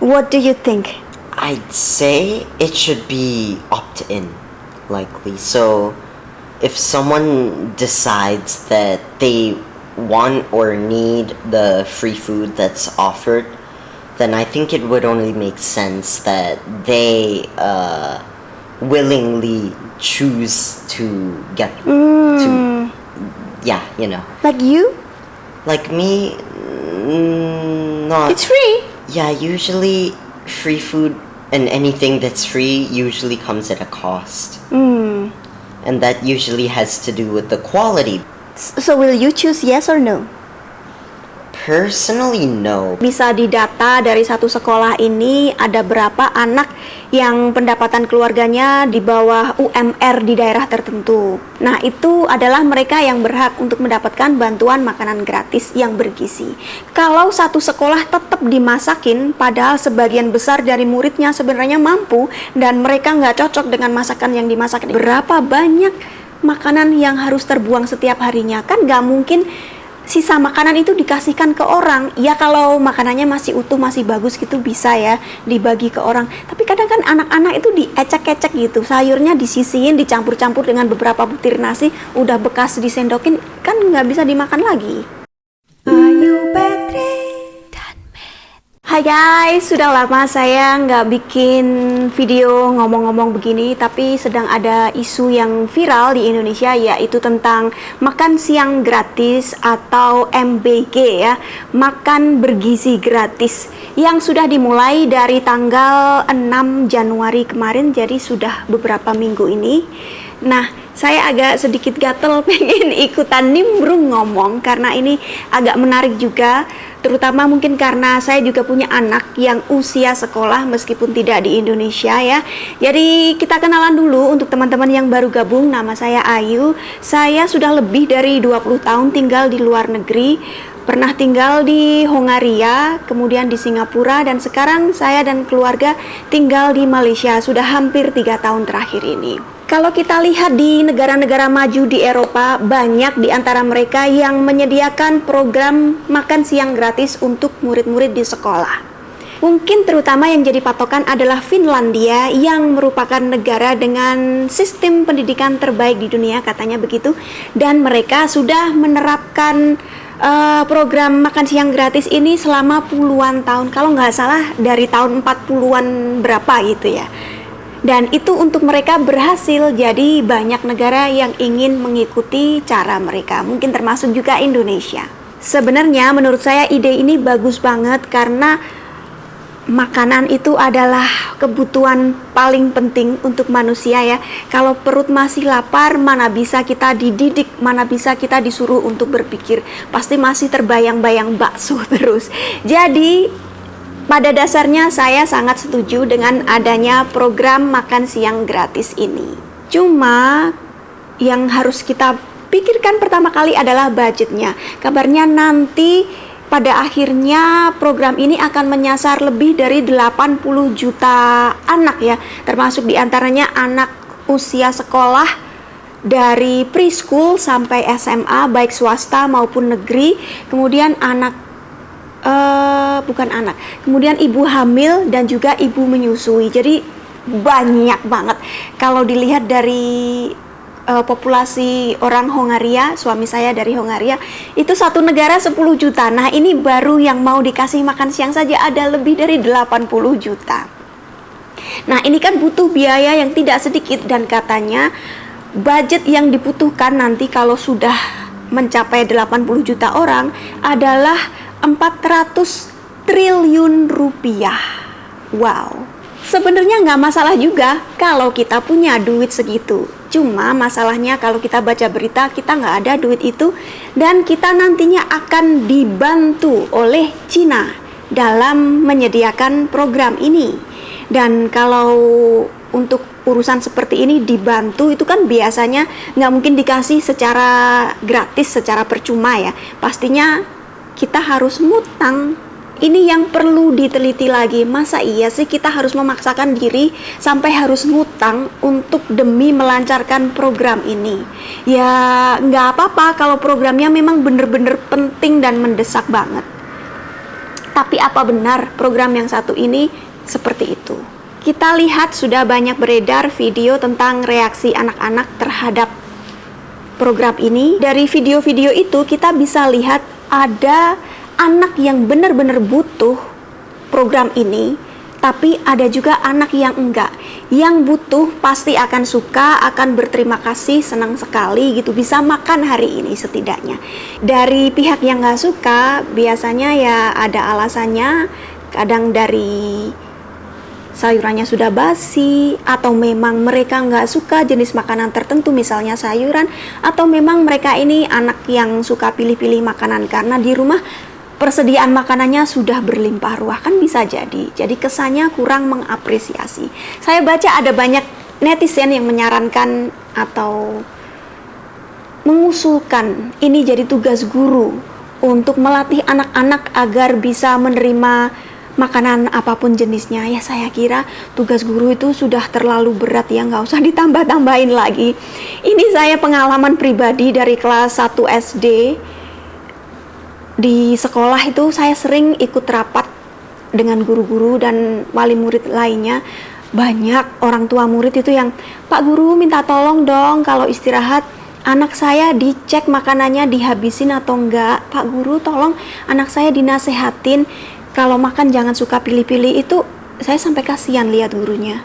What do you think? I'd say it should be opt-in, likely. So, if someone decides that they want or need the free food that's offered, then I think it would only make sense that they willingly choose to get to, yeah, you know. Like you? Like me, not. It's free. Yeah, usually free food and anything that's free usually comes at a cost. And that usually has to do with the quality. So will you choose yes or no? Personally, no. Bisa didata dari satu sekolah ini ada berapa anak yang pendapatan keluarganya di bawah UMR di daerah tertentu. Nah, itu adalah mereka yang berhak untuk mendapatkan bantuan makanan gratis yang bergizi. Kalau satu sekolah tetap dimasakin, padahal sebagian besar dari muridnya sebenarnya mampu dan mereka nggak cocok dengan masakan yang dimasak. Berapa banyak makanan yang harus terbuang setiap harinya? Kan nggak mungkin sisa makanan itu dikasihkan ke orang. Ya kalau makanannya masih utuh, masih bagus gitu bisa ya dibagi ke orang. Tapi kadang kan anak-anak itu diecek-ecek gitu. Sayurnya disisihin, dicampur-campur dengan beberapa butir nasi, udah bekas disendokin, kan nggak bisa dimakan lagi. Ayu Petri dan Matt. Hai guys, sudah lama saya nggak bikin video ngomong-ngomong begini, tapi sedang ada isu yang viral di Indonesia, yaitu tentang makan siang gratis atau MBG ya, makan bergizi gratis, yang sudah dimulai dari tanggal 6 Januari kemarin, jadi sudah beberapa minggu ini. Nah, saya agak sedikit gatel pengen ikutan nimbrung ngomong karena ini agak menarik juga, terutama mungkin karena saya juga punya anak yang usia sekolah meskipun tidak di Indonesia ya. Jadi kita kenalan dulu untuk teman-teman yang baru gabung. Nama saya Ayu. Saya sudah lebih dari 20 tahun tinggal di luar negeri. Pernah tinggal di Hongaria, kemudian di Singapura, dan sekarang saya dan keluarga tinggal di Malaysia sudah hampir 3 tahun terakhir ini. Kalau kita lihat di negara-negara maju di Eropa, banyak di antara mereka yang menyediakan program makan siang gratis untuk murid-murid di sekolah. Mungkin terutama yang jadi patokan adalah Finlandia, yang merupakan negara dengan sistem pendidikan terbaik di dunia, katanya begitu. Dan mereka sudah menerapkan program makan siang gratis ini selama puluhan tahun. Kalau nggak salah dari tahun 40-an berapa gitu ya. Dan itu untuk mereka berhasil, jadi banyak negara yang ingin mengikuti cara mereka, mungkin termasuk juga Indonesia. Sebenarnya menurut saya ide ini bagus banget karena makanan itu adalah kebutuhan paling penting untuk manusia ya. Kalau perut masih lapar, mana bisa kita dididik, mana bisa kita disuruh untuk berpikir. Pasti masih terbayang-bayang bakso terus. Jadi pada dasarnya saya sangat setuju dengan adanya program makan siang gratis ini. Cuma yang harus kita pikirkan pertama kali adalah budgetnya. Kabarnya nanti pada akhirnya program ini akan menyasar lebih dari 80 juta anak ya, termasuk diantaranya anak usia sekolah dari preschool sampai SMA, baik swasta maupun negeri, kemudian kemudian ibu hamil dan juga ibu menyusui. Jadi banyak banget. Kalau dilihat dari populasi orang Hongaria, suami saya dari Hongaria, itu satu negara 10 juta. Nah, ini baru yang mau dikasih makan siang saja ada lebih dari 80 juta. Nah, ini kan butuh biaya yang tidak sedikit, dan katanya budget yang dibutuhkan nanti kalau sudah mencapai 80 juta orang adalah 400 triliun rupiah. Wow. Sebenarnya nggak masalah juga kalau kita punya duit segitu. Cuma masalahnya kalau kita baca berita, kita nggak ada duit itu, dan kita nantinya akan dibantu oleh Cina dalam menyediakan program ini. Dan kalau untuk urusan seperti ini dibantu, itu kan biasanya nggak mungkin dikasih secara gratis, secara percuma ya. Pastinya kita harus ngutang. Ini yang perlu diteliti lagi. Masa iya sih kita harus memaksakan diri sampai harus ngutang untuk demi melancarkan program ini? Ya nggak apa-apa kalau programnya memang bener-bener penting dan mendesak banget. Tapi apa benar program yang satu ini seperti itu? Kita lihat sudah banyak beredar video tentang reaksi anak-anak terhadap program ini. Dari video-video itu kita bisa lihat ada anak yang benar-benar butuh program ini, tapi ada juga anak yang enggak. Yang butuh pasti akan suka, akan berterima kasih, senang sekali gitu, bisa makan hari ini setidaknya. Dari pihak yang nggak suka, biasanya ya ada alasannya, kadang dari sayurannya sudah basi, atau memang mereka nggak suka jenis makanan tertentu, misalnya sayuran, atau memang mereka ini anak yang suka pilih-pilih makanan karena di rumah persediaan makanannya sudah berlimpah ruah, kan bisa jadi. Jadi kesannya kurang mengapresiasi. Saya baca ada banyak netizen yang menyarankan atau mengusulkan ini jadi tugas guru untuk melatih anak-anak agar bisa menerima makanan apapun jenisnya. Ya saya kira tugas guru itu sudah terlalu berat ya, nggak usah ditambah-tambahin lagi. Ini saya pengalaman pribadi dari kelas 1 SD. Di sekolah itu saya sering ikut rapat dengan guru-guru dan wali murid lainnya. Banyak orang tua murid itu yang, "Pak Guru minta tolong dong kalau istirahat anak saya dicek makanannya dihabisin atau enggak. Pak Guru tolong anak saya dinasehatin kalau makan jangan suka pilih-pilih." Itu saya sampai kasihan lihat gurunya.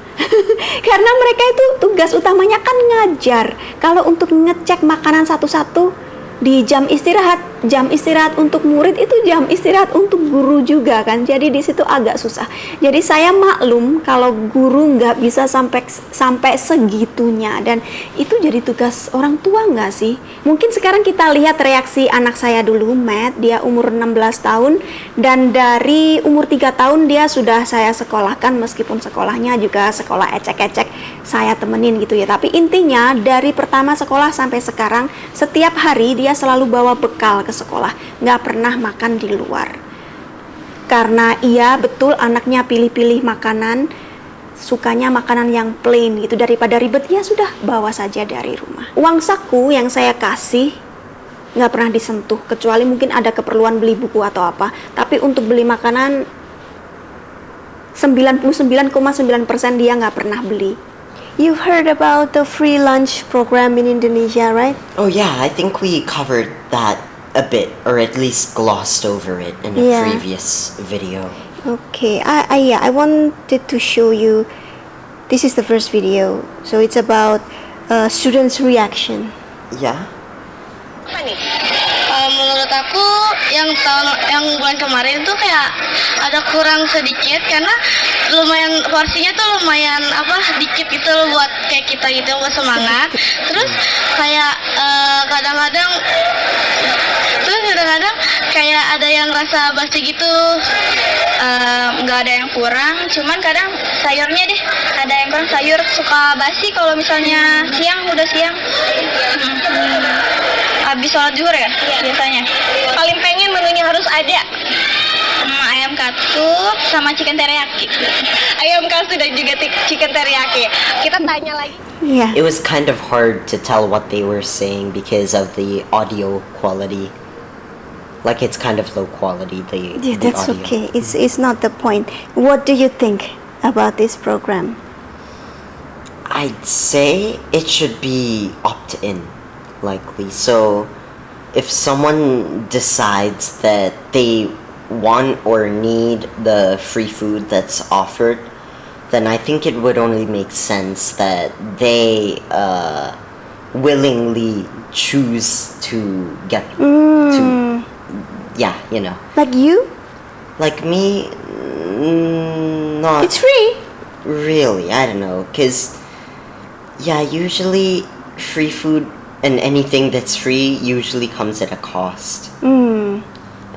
Karena mereka itu tugas utamanya kan ngajar. Kalau untuk ngecek makanan satu-satu di jam istirahat untuk murid itu jam istirahat untuk guru juga kan. Jadi di situ agak susah. Jadi saya maklum kalau guru nggak bisa sampai segitunya, dan itu jadi tugas orang tua nggak sih? Mungkin sekarang kita lihat reaksi anak saya dulu, Matt, dia umur 16 tahun dan dari umur 3 tahun dia sudah saya sekolahkan, meskipun sekolahnya juga sekolah ecek-ecek, saya temenin gitu ya. Tapi intinya dari pertama sekolah sampai sekarang setiap hari dia selalu bawa bekal ke sekolah, nggak pernah makan di luar. Karena iya betul anaknya pilih-pilih makanan, sukanya makanan yang plain gitu, daripada ribet ya sudah bawa saja dari rumah. Uang saku yang saya kasih nggak pernah disentuh, kecuali mungkin ada keperluan beli buku atau apa. Tapi untuk beli makanan 99,9% dia nggak pernah beli. You've heard about the free lunch program in Indonesia, right? Oh yeah, I think we covered that a bit, or at least glossed over it in a Yeah. previous video. Okay, I wanted to show you. This is the first video, so it's about students' reaction. Yeah? Apa nih? Menurut aku yang bulan kemarin tuh kayak ada kurang sedikit, karena lumayan porsinya tuh lumayan dikit gitu loh buat kayak kita gitu, buat semangat. Terus kayak kadang-kadang kayak ada yang rasa basi gitu, nggak ada yang kurang, cuman kadang sayurnya deh ada yang kurang, sayur suka basi kalau misalnya udah siang. Habis sholat zuhur ya biasanya. Paling pengen menunya harus ada ayam katsu sama chicken teriyaki. Ayam katsu dan juga chicken teriyaki. Kita tanya lagi. Yeah. It was kind of hard to tell what they were saying because of the audio quality. Like it's kind of low quality, Yeah, the that's audio. okay. It's not the point. What do you think about this program? I'd say it should be opt-in, likely. So if someone decides that they want or need the free food that's offered, then I think it would only make sense that they willingly choose to get to, yeah, you know. Like you? Like me, not It's free. really, I don't know, because yeah, usually free food and anything that's free usually comes at a cost.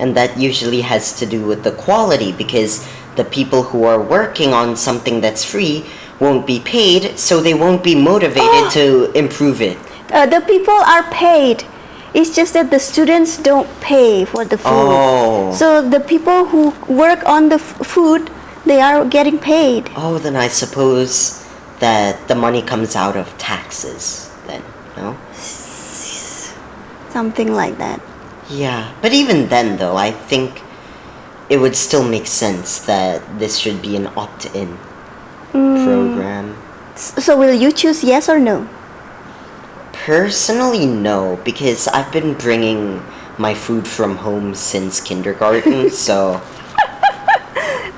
And that usually has to do with the quality, because the people who are working on something that's free won't be paid, so they won't be motivated to improve it. The people are paid. It's just that the students don't pay for the food. Oh. So the people who work on the food, they are getting paid. Oh, then I suppose that the money comes out of taxes then, no? Something like that. Yeah, but even then though, I think it would still make sense that this should be an opt-in program. So will you choose yes or no? Personally, no, because I've been bringing my food from home since kindergarten, so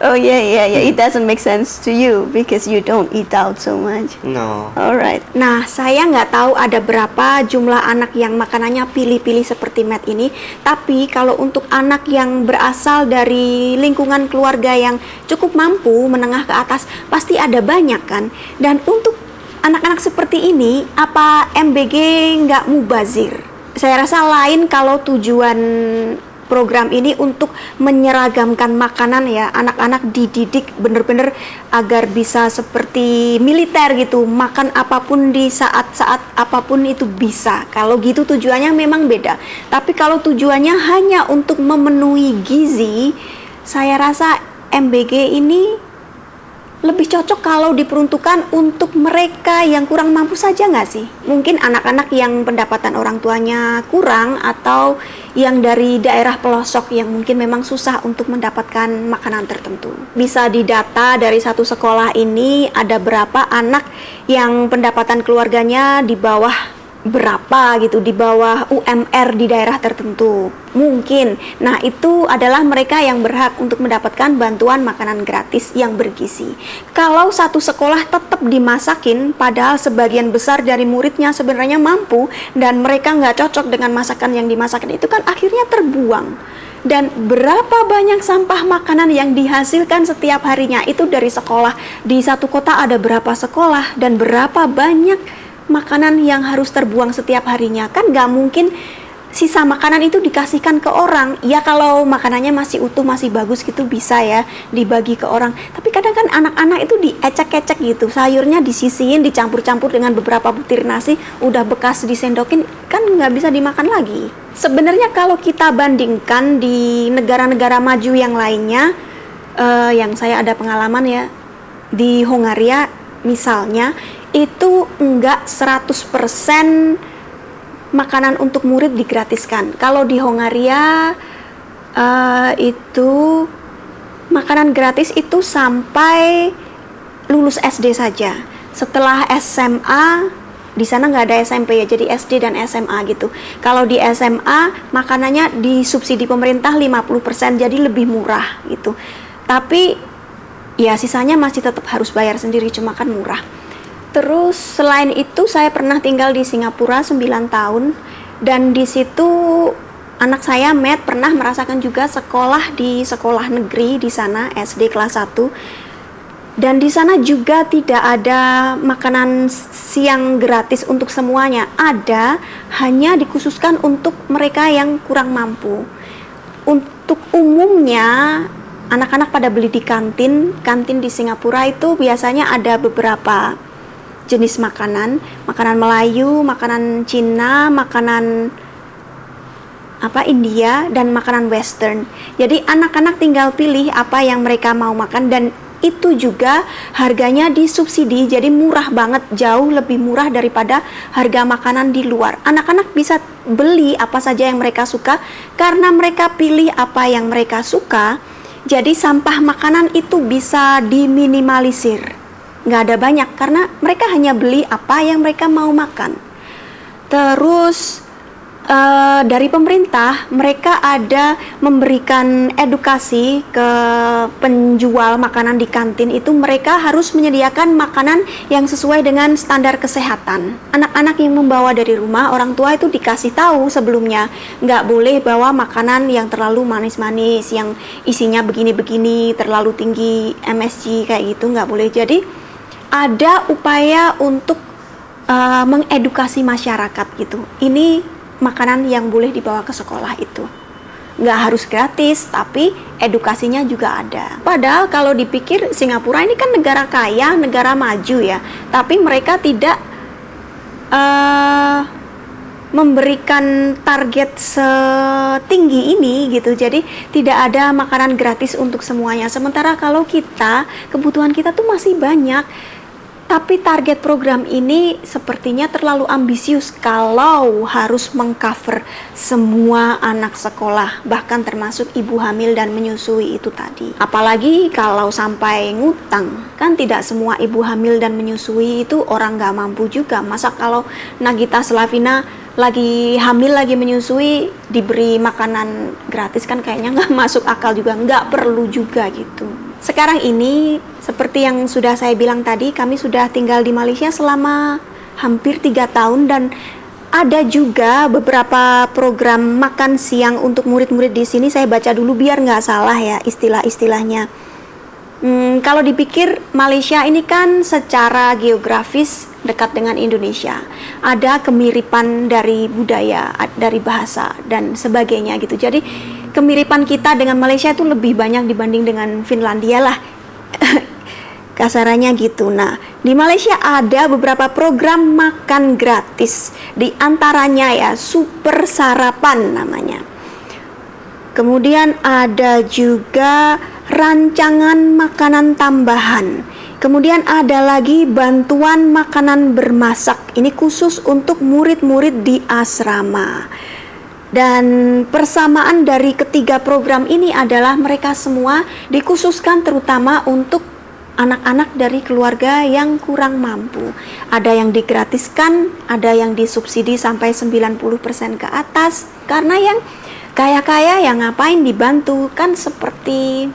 Oh yeah. It doesn't make sense to you because you don't eat out so much. no. Alright. Nah, saya nggak tahu ada berapa jumlah anak yang makanannya pilih-pilih seperti Matt ini. Tapi kalau untuk anak yang berasal dari lingkungan keluarga yang cukup mampu, menengah ke atas, pasti ada banyak kan. Dan untuk anak-anak seperti ini, apa MBG nggak mubazir? Saya rasa lain kalau tujuan program ini untuk menyeragamkan makanan ya, anak-anak dididik bener-bener agar bisa seperti militer gitu, makan apapun di saat-saat apapun itu bisa. Kalau gitu tujuannya memang beda. Tapi kalau tujuannya hanya untuk memenuhi gizi, saya rasa MBG ini lebih cocok kalau diperuntukkan untuk mereka yang kurang mampu saja nggak sih? Mungkin anak-anak yang pendapatan orang tuanya kurang atau yang dari daerah pelosok yang mungkin memang susah untuk mendapatkan makanan tertentu. Bisa didata dari satu sekolah ini ada berapa anak yang pendapatan keluarganya di bawah berapa gitu, di bawah UMR di daerah tertentu mungkin. Nah, itu adalah mereka yang berhak untuk mendapatkan bantuan makanan gratis yang bergizi. Kalau satu sekolah tetap dimasakin padahal sebagian besar dari muridnya sebenarnya mampu dan mereka nggak cocok dengan masakan yang dimasakin, itu kan akhirnya terbuang. Dan berapa banyak sampah makanan yang dihasilkan setiap harinya itu dari sekolah. Di satu kota ada berapa sekolah dan berapa banyak makanan yang harus terbuang setiap harinya. Kan nggak mungkin sisa makanan itu dikasihkan ke orang. Ya kalau makanannya masih utuh, masih bagus gitu bisa ya dibagi ke orang. Tapi kadang kan anak-anak itu diecek-ecek gitu, sayurnya disisihin, dicampur-campur dengan beberapa butir nasi, udah bekas disendokin, kan nggak bisa dimakan lagi. Sebenarnya kalau kita bandingkan di negara-negara maju yang lainnya, yang saya ada pengalaman ya, di Hongaria misalnya, itu enggak 100% makanan untuk murid digratiskan. Kalau di Hongaria itu makanan gratis itu sampai lulus SD saja. Setelah SMA, di sana nggak ada SMP ya, jadi SD dan SMA gitu. Kalau di SMA makanannya disubsidi pemerintah 50%, jadi lebih murah gitu. Tapi ya sisanya masih tetap harus bayar sendiri, cuma kan murah. Terus selain itu saya pernah tinggal di Singapura 9 tahun dan di situ anak saya Matt pernah merasakan juga sekolah di sekolah negeri di sana, SD kelas 1. Dan di sana juga tidak ada makanan siang gratis untuk semuanya. Ada, hanya dikhususkan untuk mereka yang kurang mampu. Untuk umumnya anak-anak pada beli di kantin. Kantin di Singapura itu biasanya ada beberapa jenis makanan Melayu, makanan Cina, makanan India, dan makanan Western. Jadi anak-anak tinggal pilih apa yang mereka mau makan, dan itu juga harganya disubsidi, jadi murah banget, jauh lebih murah daripada harga makanan di luar. Anak-anak bisa beli apa saja yang mereka suka karena mereka pilih apa yang mereka suka. Jadi sampah makanan itu bisa diminimalisir. Nggak ada banyak karena mereka hanya beli apa yang mereka mau makan. Terus dari pemerintah mereka ada memberikan edukasi ke penjual makanan di kantin itu, mereka harus menyediakan makanan yang sesuai dengan standar kesehatan. Anak-anak yang membawa dari rumah, orang tua itu dikasih tahu sebelumnya, nggak boleh bawa makanan yang terlalu manis-manis, yang isinya begini-begini, terlalu tinggi MSG kayak gitu, nggak boleh. Jadi ada upaya untuk mengedukasi masyarakat gitu. Ini makanan yang boleh dibawa ke sekolah itu. Nggak harus gratis, tapi edukasinya juga ada. Padahal kalau dipikir Singapura ini kan negara kaya, negara maju ya. Tapi mereka tidak memberikan target setinggi ini gitu. Jadi tidak ada makanan gratis untuk semuanya. Sementara kalau kita, kebutuhan kita tuh masih banyak. Tapi target program ini sepertinya terlalu ambisius kalau harus mengcover semua anak sekolah, bahkan termasuk ibu hamil dan menyusui itu tadi. Apalagi kalau sampai ngutang, kan tidak semua ibu hamil dan menyusui itu orang nggak mampu juga. Masa kalau Nagita Slavina lagi hamil, lagi menyusui, diberi makanan gratis, kan kayaknya nggak masuk akal juga, nggak perlu juga gitu. Sekarang ini, seperti yang sudah saya bilang tadi, kami sudah tinggal di Malaysia selama hampir 3 tahun dan ada juga beberapa program makan siang untuk murid-murid di sini. Saya baca dulu biar nggak salah ya istilah-istilahnya. Kalau dipikir Malaysia ini kan secara geografis dekat dengan Indonesia. Ada kemiripan dari budaya, dari bahasa dan sebagainya gitu. Jadi kemiripan kita dengan Malaysia itu lebih banyak dibanding dengan Finlandia lah. Kasarannya gitu. Nah, di Malaysia ada beberapa program makan gratis. Di antaranya ya Super Sarapan namanya. Kemudian ada juga rancangan makanan tambahan. Kemudian ada lagi bantuan makanan bermasak. Ini khusus untuk murid-murid di asrama. Dan persamaan dari ketiga program ini adalah mereka semua dikhususkan terutama untuk anak-anak dari keluarga yang kurang mampu. Ada yang digratiskan, ada yang disubsidi sampai 90% ke atas. Karena yang kaya-kaya yang ngapain dibantu, kan seperti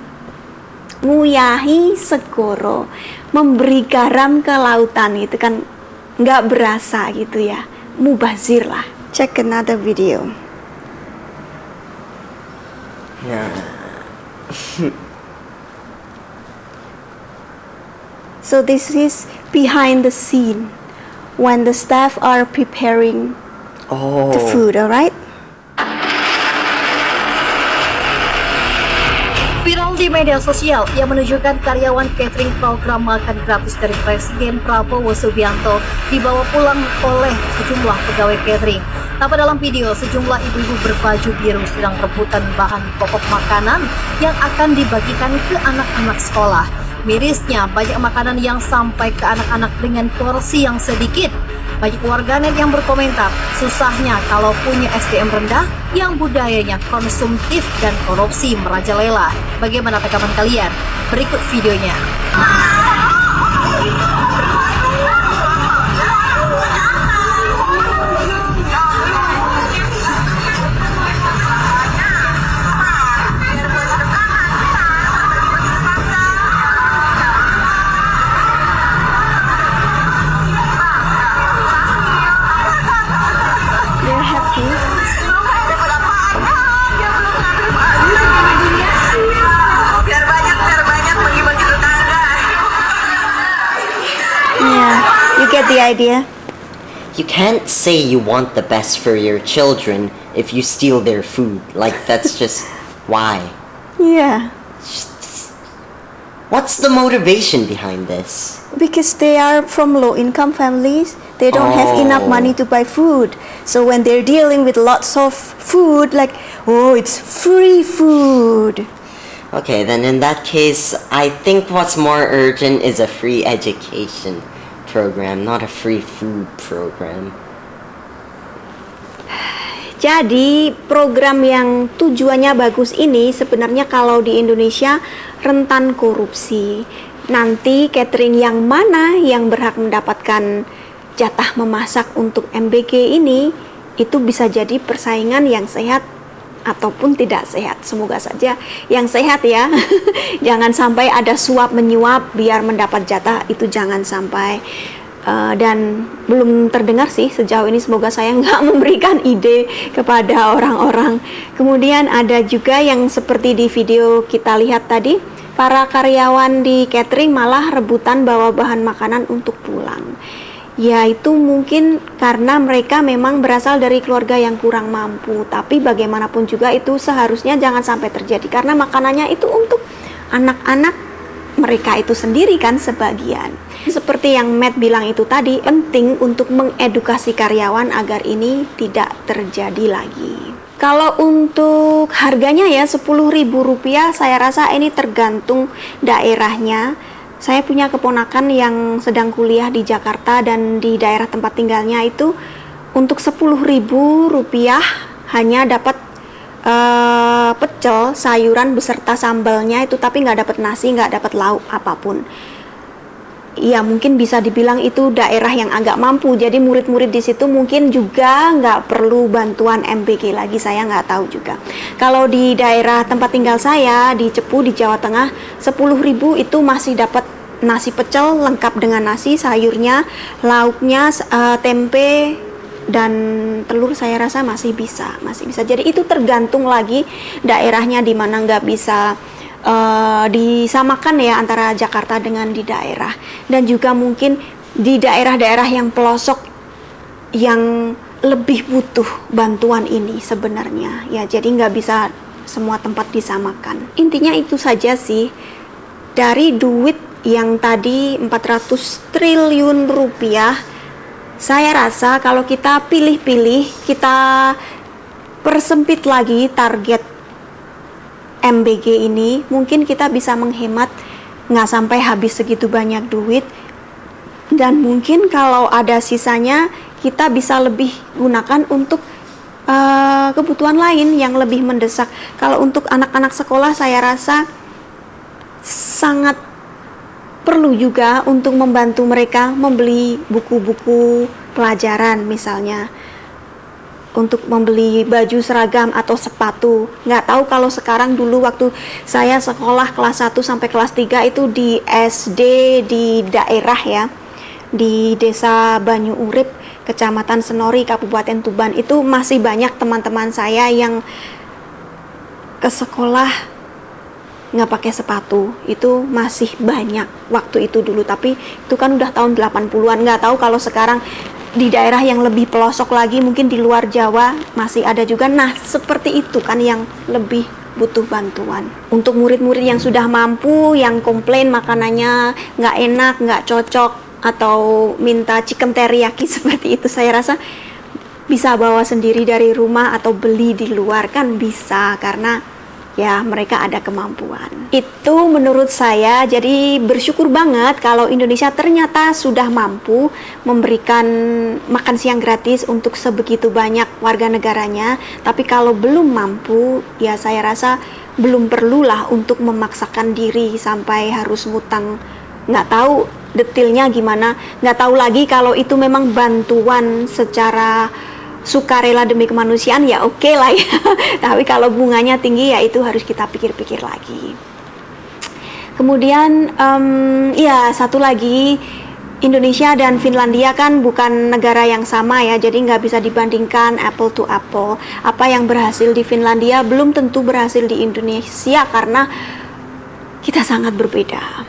nguyahi segoro, memberi garam ke lautan, itu kan nggak berasa gitu ya, mubazir lah. Check another video. So this is behind the scene when the staff are preparing the food, alright? Viral di media sosial yang menunjukkan karyawan catering program makan gratis dari Presiden Prabowo Subianto dibawa pulang oleh sejumlah pegawai catering. Tapi dalam video, sejumlah ibu-ibu berbaju biru sedang rebutan bahan pokok makanan yang akan dibagikan ke anak-anak sekolah. Mirisnya, banyak makanan yang sampai ke anak-anak dengan porsi yang sedikit. Banyak warganet yang berkomentar, susahnya kalau punya SDM rendah yang budayanya konsumtif dan korupsi merajalela. Bagaimana tanggapan kalian? Berikut videonya. Get the idea? You can't say you want the best for your children if you steal their food. Like, that's just why. Yeah. What's the motivation behind this? Because they are from low-income families, they don't have enough money to buy food. So when they're dealing with lots of food, like, oh, it's free food. Okay, then in that case, I think what's more urgent is a free education program, not a free food program. Jadi program yang tujuannya bagus ini sebenarnya kalau di Indonesia rentan korupsi. Nanti catering yang mana yang berhak mendapatkan jatah memasak untuk MBG ini, itu bisa jadi persaingan yang sehat ataupun tidak sehat. Semoga saja yang sehat ya. Jangan sampai ada suap menyuap biar mendapat jatah, itu jangan sampai. Dan belum terdengar sih sejauh ini, semoga saya nggak memberikan ide kepada orang-orang. Kemudian ada juga yang seperti di video kita lihat tadi, para karyawan di catering malah rebutan bawa bahan makanan untuk pulang. Ya, itu mungkin karena mereka memang berasal dari keluarga yang kurang mampu. Tapi bagaimanapun juga itu seharusnya jangan sampai terjadi, karena makanannya itu untuk anak-anak mereka itu sendiri kan sebagian. Seperti yang Matt bilang itu tadi, penting untuk mengedukasi karyawan agar ini tidak terjadi lagi. Kalau untuk harganya ya Rp10.000, saya rasa ini tergantung daerahnya. Saya punya keponakan yang sedang kuliah di Jakarta dan di daerah tempat tinggalnya itu untuk Rp10.000 hanya dapat pecel sayuran beserta sambalnya itu, tapi nggak dapat nasi, nggak dapat lauk apapun. Ya mungkin bisa dibilang itu daerah yang agak mampu, jadi murid-murid di situ mungkin juga nggak perlu bantuan MBG lagi, saya nggak tahu juga. Kalau di daerah tempat tinggal saya di Cepu di Jawa Tengah, 10.000 itu masih dapat nasi pecel lengkap dengan nasi, sayurnya, lauknya, tempe dan telur, saya rasa masih bisa. Jadi itu tergantung lagi daerahnya di mana, nggak bisa disamakan ya antara Jakarta dengan di daerah. Dan juga mungkin di daerah-daerah yang pelosok yang lebih butuh bantuan ini sebenarnya ya, jadi nggak bisa semua tempat disamakan. Intinya itu saja sih, dari duit yang tadi 400 triliun rupiah, saya rasa kalau kita pilih-pilih, kita persempit lagi target MBG ini, mungkin kita bisa menghemat nggak sampai habis segitu banyak duit, dan mungkin kalau ada sisanya kita bisa lebih gunakan untuk kebutuhan lain yang lebih mendesak. Kalau untuk anak-anak sekolah, saya rasa sangat perlu juga untuk membantu mereka membeli buku-buku pelajaran misalnya, untuk membeli baju seragam atau sepatu. Nggak tahu kalau sekarang, dulu waktu saya sekolah kelas 1 sampai kelas 3 itu di SD di daerah ya, di Desa Banyu Urip, Kecamatan Senori, Kabupaten Tuban, itu masih banyak teman-teman saya yang ke sekolah nggak pakai sepatu. Itu masih banyak waktu itu dulu, tapi itu kan udah tahun 80-an. Nggak tahu kalau sekarang di daerah yang lebih pelosok lagi, mungkin di luar Jawa masih ada juga. Nah, seperti itu kan yang lebih butuh bantuan. Untuk murid-murid yang sudah mampu, yang komplain makanannya nggak enak, nggak cocok, atau minta chicken teriyaki seperti itu, saya rasa bisa bawa sendiri dari rumah atau beli di luar kan bisa, karena ya mereka ada kemampuan. Itu menurut saya. Jadi bersyukur banget kalau Indonesia ternyata sudah mampu memberikan makan siang gratis untuk sebegitu banyak warga negaranya. Tapi kalau belum mampu, ya saya rasa belum perlulah untuk memaksakan diri sampai harus ngutang. Nggak tahu detailnya gimana, nggak tahu lagi kalau itu memang bantuan secara sukarela demi kemanusiaan, ya oke lah ya. Tapi kalau bunganya tinggi, ya itu harus kita pikir-pikir lagi. Kemudian ya satu lagi, Indonesia dan Finlandia kan bukan negara yang sama ya, jadi nggak bisa dibandingkan apple to apple. Apa yang berhasil di Finlandia belum tentu berhasil di Indonesia, karena kita sangat berbeda.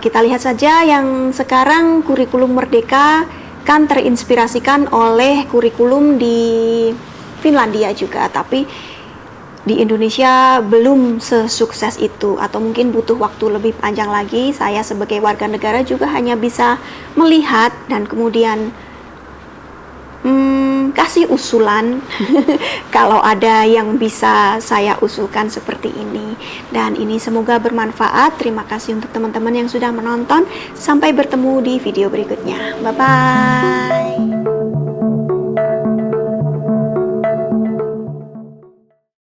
Kita lihat saja yang sekarang kurikulum Merdeka kan terinspirasikan oleh kurikulum di Finlandia juga, tapi di Indonesia belum sesukses itu, atau mungkin butuh waktu lebih panjang lagi. Saya sebagai warga negara juga hanya bisa melihat dan kemudian kasih usulan kalau ada yang bisa saya usulkan seperti ini. Dan ini semoga bermanfaat. Terima kasih untuk teman-teman yang sudah menonton. Sampai bertemu di video berikutnya. Bye-bye.